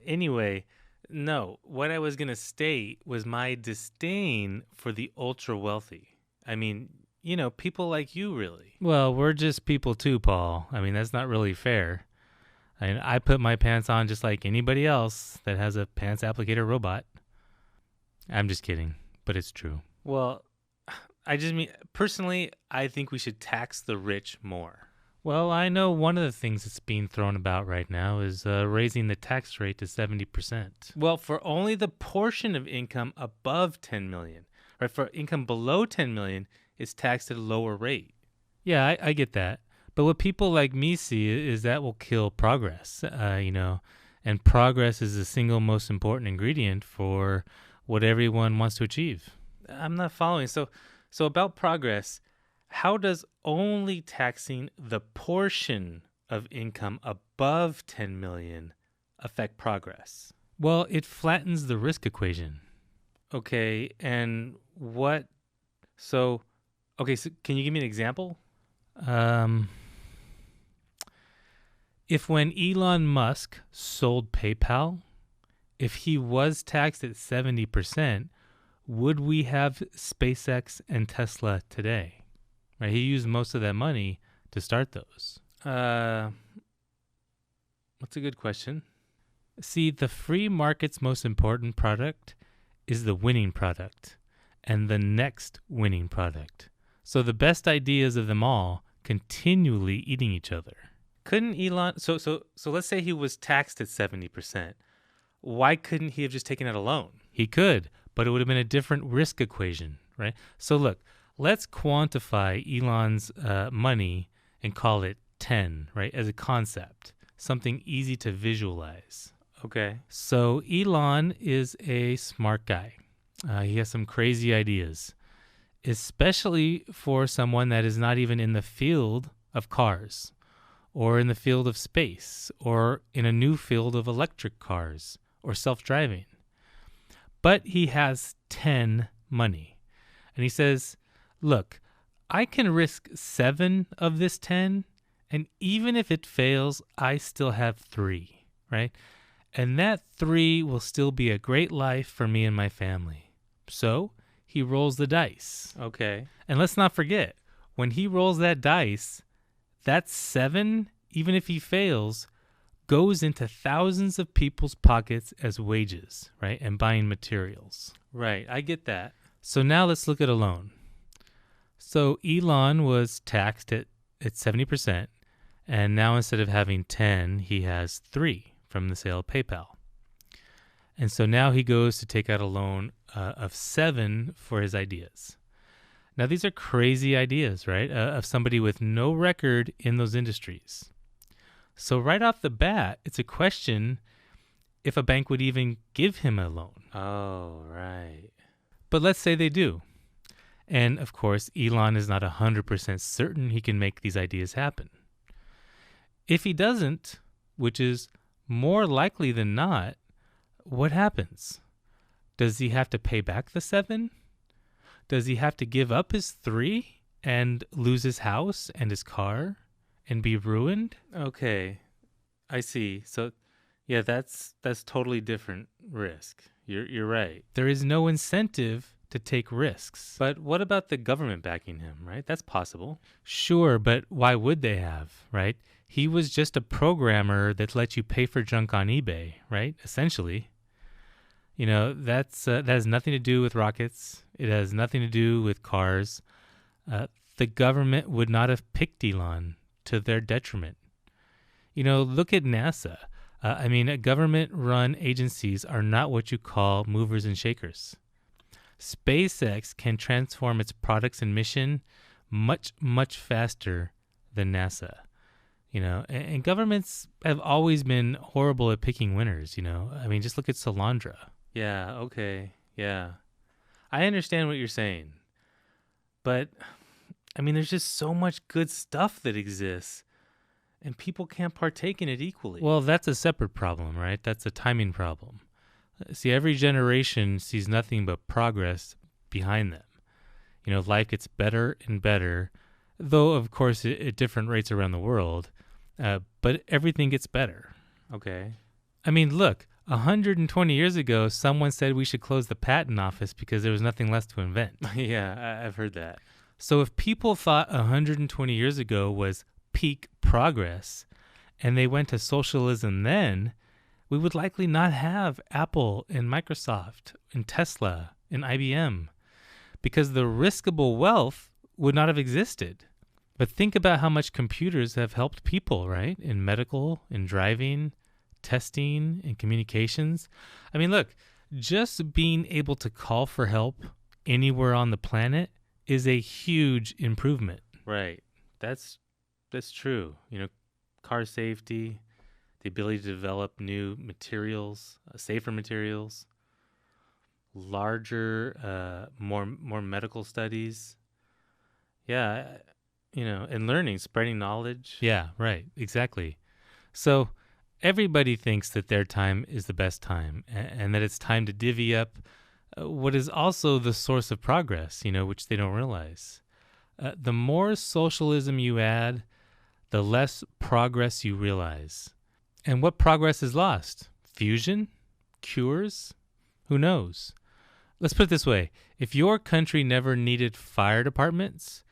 Anyway, no, what I was going to state was my disdain for the ultra wealthy. I mean, people like you, really. Well, we're just people too, Paul. I mean, that's not really fair. I put my pants on just like anybody else that has a pants applicator robot. I'm just kidding, but it's true. Well, I just mean, personally, I think we should tax the rich more. Well, I know one of the things that's being thrown about right now is raising the tax rate to 70%. Well, for only the portion of income above 10 million, right? For income below 10 million, it's taxed at a lower rate. Yeah, I get that. But what people like me see is that will kill progress, and progress is the single most important ingredient for what everyone wants to achieve. I'm not following. So about progress, how does only taxing the portion of income above 10 million affect progress? Well, it flattens the risk equation. Okay, and what? So, okay, so can you give me an example? Um, if when Elon Musk sold PayPal, if he was taxed at 70%, would we have SpaceX and Tesla today? Right? He used most of that money to start those. Uh, that's a good question. See, the free market's most important product is the winning product and the next winning product. So the best ideas of them all continually eating each other. Couldn't Elon? So let's say he was taxed at 70%. Why couldn't he have just taken out a loan? He could, but it would have been a different risk equation, right? So look, let's quantify Elon's money and call it 10, right, as a concept, something easy to visualize. Okay. So Elon is a smart guy. He has some crazy ideas, especially for someone that is not even in the field of cars or in the field of space or in a new field of electric cars or self-driving. But he has 10 money. And he says, look, I can risk 7 of this 10, and even if it fails, I still have 3, right? And that 3 will still be a great life for me and my family. So he rolls the dice. Okay. And let's not forget, when he rolls that dice, that 7, even if he fails, goes into thousands of people's pockets as wages, right? And buying materials. Right. I get that. So now let's look at a loan. So Elon was taxed at 70%, and now instead of having 10, he has 3 from the sale of PayPal. And so now he goes to take out a loan of 7 for his ideas. Now these are crazy ideas, right? Of somebody with no record in those industries. So right off the bat, it's a question if a bank would even give him a loan. Oh, right. But let's say they do. And of course, Elon is not 100% certain he can make these ideas happen. If he doesn't, which is more likely than not, what happens? Does he have to pay back the 7? Does he have to give up his 3 and lose his house and his car and be ruined? Okay. I see. So, yeah, that's totally different risk. You're right. There is no incentive to take risks. But what about the government backing him, right? That's possible. Sure, but why would they have, right? He was just a programmer that let you pay for junk on eBay, right? Essentially. That has nothing to do with rockets. It has nothing to do with cars. The government would not have picked Elon to their detriment. Look at NASA. Government-run agencies are not what you call movers and shakers. SpaceX can transform its products and mission much, much faster than NASA. And governments have always been horrible at picking winners, just look at Solandra. Yeah, okay. Yeah. I understand what you're saying. But, there's just so much good stuff that exists, and people can't partake in it equally. Well, that's a separate problem, right? That's a timing problem. See, every generation sees nothing but progress behind them. Life gets better and better, though, of course, at different rates around the world, but everything gets better. Okay. Look, 120 years ago, someone said we should close the patent office because there was nothing less to invent. Yeah, I've heard that. So if people thought 120 years ago was peak progress and they went to socialism then, we would likely not have Apple and Microsoft and Tesla and IBM because the riskable wealth would not have existed. But think about how much computers have helped people, right? In medical, in driving, testing, and communications. I mean, look, just being able to call for help anywhere on the planet is a huge improvement. Right. That's true. Car safety, the ability to develop new materials, safer materials, larger, more medical studies. Yeah, and learning, spreading knowledge. Yeah, right. Exactly. So everybody thinks that their time is the best time and that it's time to divvy up what is also the source of progress, which they don't realize. The more socialism you add, the less progress you realize. And what progress is lost? Fusion? Cures? Who knows? Let's put it this way. If your country never needed fire departments,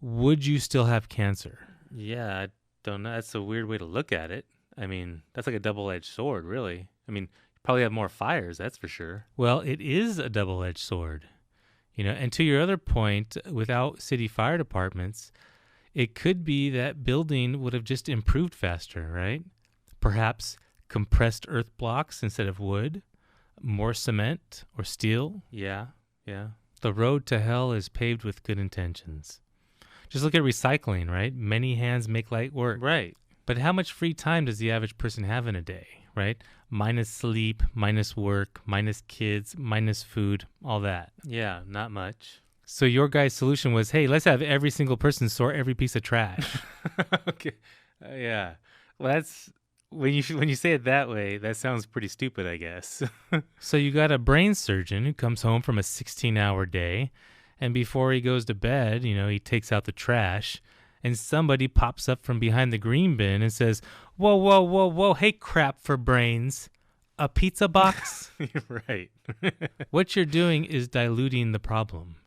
would you still have cancer? Yeah, I don't know. That's a weird way to look at it. I mean, that's like a double-edged sword, really. I mean, you probably have more fires, that's for sure. Well, it is a double-edged sword. And to your other point, without city fire departments, it could be that building would have just improved faster, right? Perhaps compressed earth blocks instead of wood, more cement or steel. Yeah. The road to hell is paved with good intentions. Just look at recycling, right? Many hands make light work. Right. But how much free time does the average person have in a day, right? Minus sleep, minus work, minus kids, minus food, all that. Yeah, not much. So your guy's solution was, hey, let's have every single person sort every piece of trash. Okay. Yeah. Well, that's when you say it that way, that sounds pretty stupid, I guess. So you got a brain surgeon who comes home from a 16-hour day, and before he goes to bed, he takes out the trash, and somebody pops up from behind the green bin and says, whoa, whoa, whoa, whoa, hey, crap for brains, a pizza box? You're right. What you're doing is diluting the problem.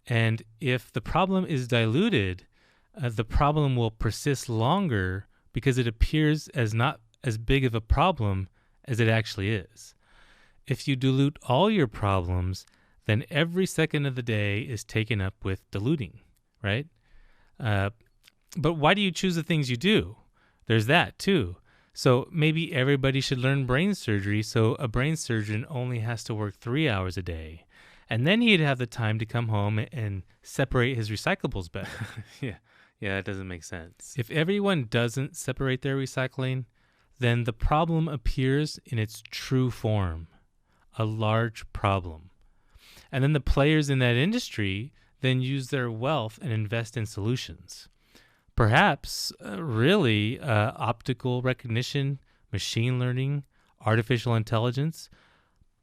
And if the problem is diluted, the problem will persist longer because it appears as not as big of a problem as it actually is. If you dilute all your problems, then every second of the day is taken up with diluting, right? But why do you choose the things you do? There's that too. So maybe everybody should learn brain surgery so a brain surgeon only has to work 3 hours a day. And then he'd have the time to come home and separate his recyclables better. Yeah, that doesn't make sense. If everyone doesn't separate their recycling, then the problem appears in its true form, a large problem. And then the players in that industry then use their wealth and invest in solutions. Perhaps optical recognition, machine learning, artificial intelligence,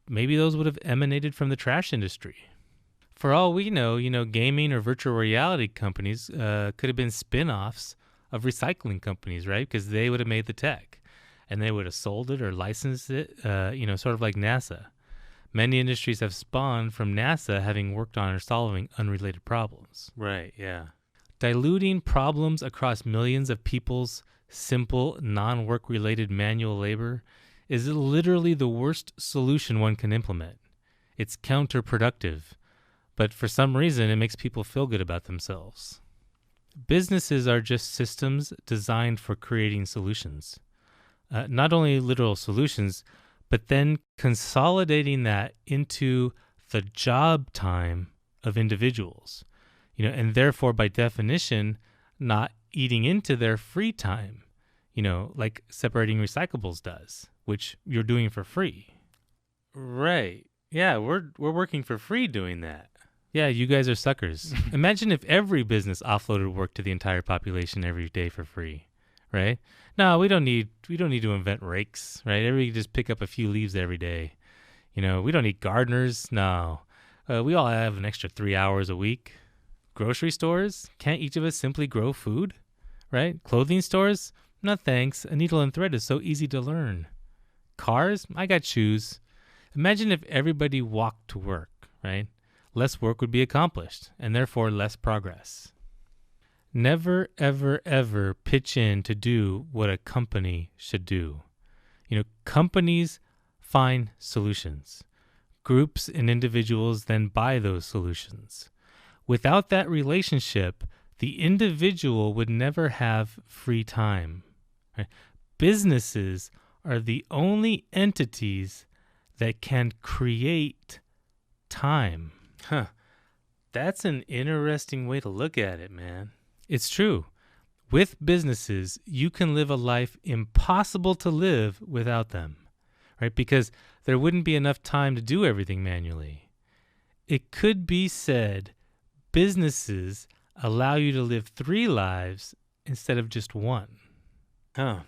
maybe those would have emanated from the trash industry. For all we know, gaming or virtual reality companies could have been spin-offs of recycling companies, right? Because they would have made the tech and they would have sold it or licensed it, sort of like NASA. Many industries have spawned from NASA having worked on or solving unrelated problems. Right, yeah. Diluting problems across millions of people's simple, non-work related manual labor is literally the worst solution one can implement. It's counterproductive, but for some reason it makes people feel good about themselves. Businesses are just systems designed for creating solutions. Not only literal solutions, but then consolidating that into the job time of individuals, and therefore by definition, not eating into their free time, like separating recyclables does, which you're doing for free. Right. Yeah, we're working for free doing that. Yeah, you guys are suckers. Imagine if every business offloaded work to the entire population every day for free, right? No, we don't need to invent rakes, right? Everybody just pick up a few leaves every day. We don't need gardeners. No. We all have an extra 3 hours a week. Grocery stores, can't each of us simply grow food, right? Clothing stores, no thanks. A needle and thread is so easy to learn. Cars, I got shoes. Imagine if everybody walked to work, right? Less work would be accomplished, and therefore less progress. Never, ever, ever pitch in to do what a company should do. Companies find solutions. Groups and individuals then buy those solutions. Without that relationship, the individual would never have free time. Right? Businesses are the only entities that can create time. Huh. That's an interesting way to look at it, man. It's true. With businesses, you can live a life impossible to live without them, right? Because there wouldn't be enough time to do everything manually. It could be said businesses allow you to live 3 lives instead of just one. Huh.